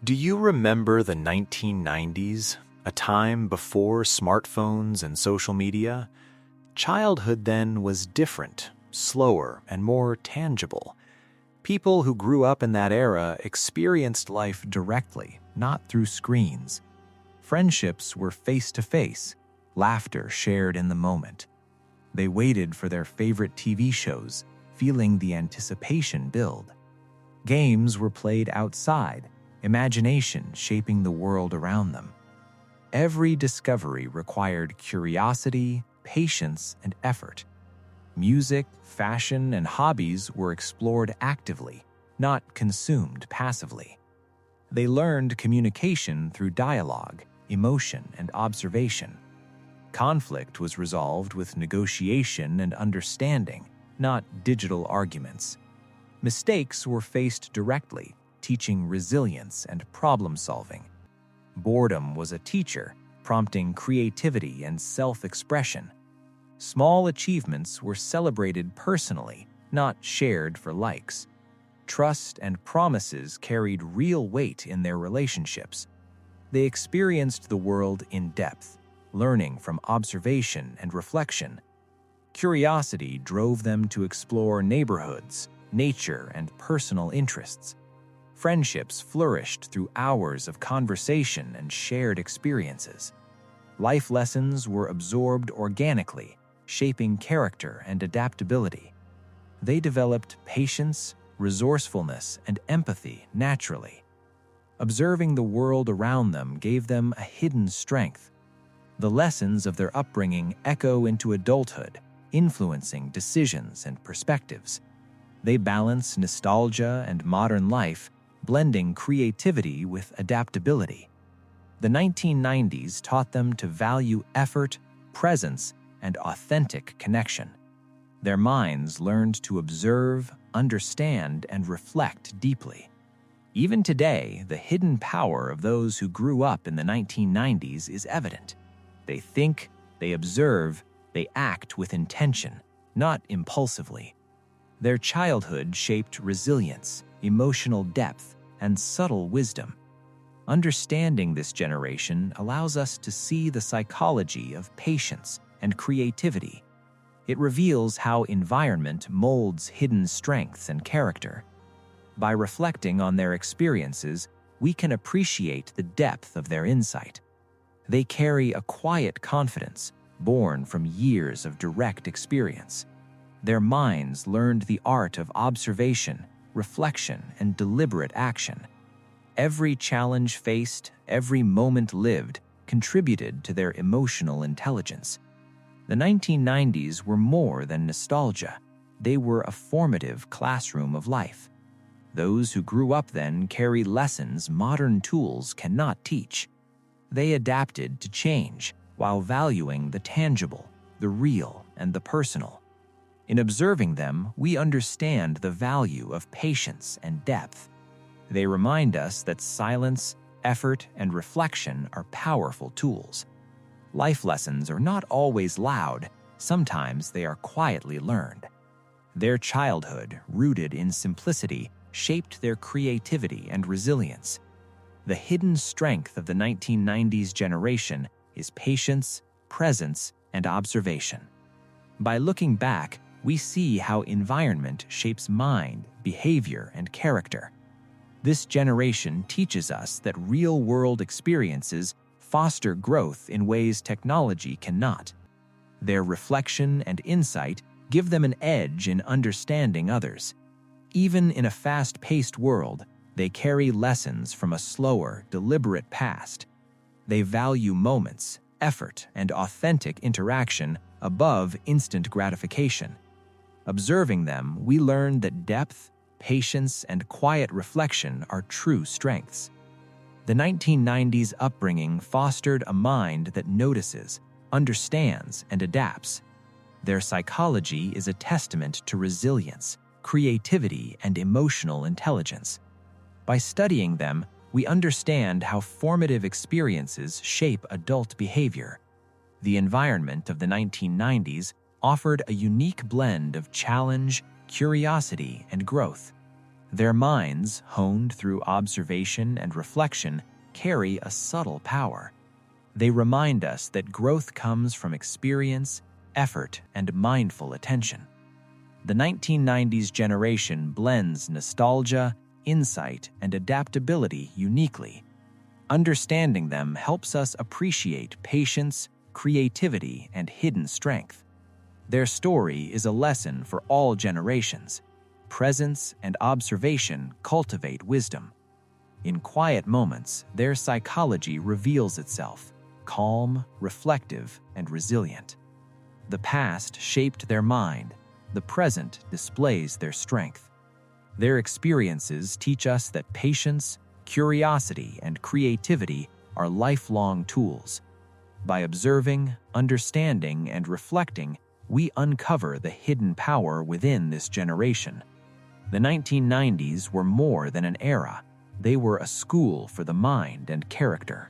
Do you remember the 1990s, a time before smartphones and social media? Childhood then was different, slower, and more tangible. People who grew up in that era experienced life directly, not through screens. Friendships were face-to-face, laughter shared in the moment. They waited for their favorite TV shows, feeling the anticipation build. Games were played outside, imagination shaping the world around them. Every discovery required curiosity, patience, and effort. Music, fashion, and hobbies were explored actively, not consumed passively. They learned communication through dialogue, emotion, and observation. Conflict was resolved with negotiation and understanding, not digital arguments. Mistakes were faced directly, teaching resilience and problem-solving. Boredom was a teacher, prompting creativity and self-expression. Small achievements were celebrated personally, not shared for likes. Trust and promises carried real weight in their relationships. They experienced the world in depth, learning from observation and reflection. Curiosity drove them to explore neighborhoods, nature, and personal interests. Friendships flourished through hours of conversation and shared experiences. Life lessons were absorbed organically, shaping character and adaptability. They developed patience, resourcefulness, and empathy naturally. Observing the world around them gave them a hidden strength. The lessons of their upbringing echo into adulthood, influencing decisions and perspectives. They balance nostalgia and modern life, blending creativity with adaptability. The 1990s taught them to value effort, presence, and authentic connection. Their minds learned to observe, understand, and reflect deeply. Even today, the hidden power of those who grew up in the 1990s is evident. They think, they observe, they act with intention, not impulsively. Their childhood shaped resilience, emotional depth, and subtle wisdom. Understanding this generation allows us to see the psychology of patience and creativity. It reveals how environment molds hidden strengths and character. By reflecting on their experiences, we can appreciate the depth of their insight. They carry a quiet confidence, born from years of direct experience. Their minds learned the art of observation, reflection, and deliberate action. Every challenge faced, every moment lived, contributed to their emotional intelligence. The 1990s were more than nostalgia. They were a formative classroom of life. Those who grew up then carry lessons modern tools cannot teach. They adapted to change while valuing the tangible, the real, and the personal. In observing them, we understand the value of patience and depth. They remind us that silence, effort, and reflection are powerful tools. Life lessons are not always loud, sometimes they are quietly learned. Their childhood, rooted in simplicity, shaped their creativity and resilience. The hidden strength of the 1990s generation is patience, presence, and observation. By looking back, we see how environment shapes mind, behavior, and character. This generation teaches us that real-world experiences foster growth in ways technology cannot. Their reflection and insight give them an edge in understanding others. Even in a fast-paced world, they carry lessons from a slower, deliberate past. They value moments, effort, and authentic interaction above instant gratification. Observing them, we learn that depth, patience, and quiet reflection are true strengths. The 1990s upbringing fostered a mind that notices, understands, and adapts. Their psychology is a testament to resilience, creativity, and emotional intelligence. By studying them, we understand how formative experiences shape adult behavior. The environment of the 1990s offered a unique blend of challenge, curiosity, and growth. Their minds, honed through observation and reflection, carry a subtle power. They remind us that growth comes from experience, effort, and mindful attention. The 1990s generation blends nostalgia, insight, and adaptability uniquely. Understanding them helps us appreciate patience, creativity, and hidden strength. Their story is a lesson for all generations. Presence and observation cultivate wisdom. In quiet moments, their psychology reveals itself, calm, reflective, and resilient. The past shaped their mind. The present displays their strength. Their experiences teach us that patience, curiosity, and creativity are lifelong tools. By observing, understanding, and reflecting, we uncover the hidden power within this generation. The 1990s were more than an era. They were a school for the mind and character.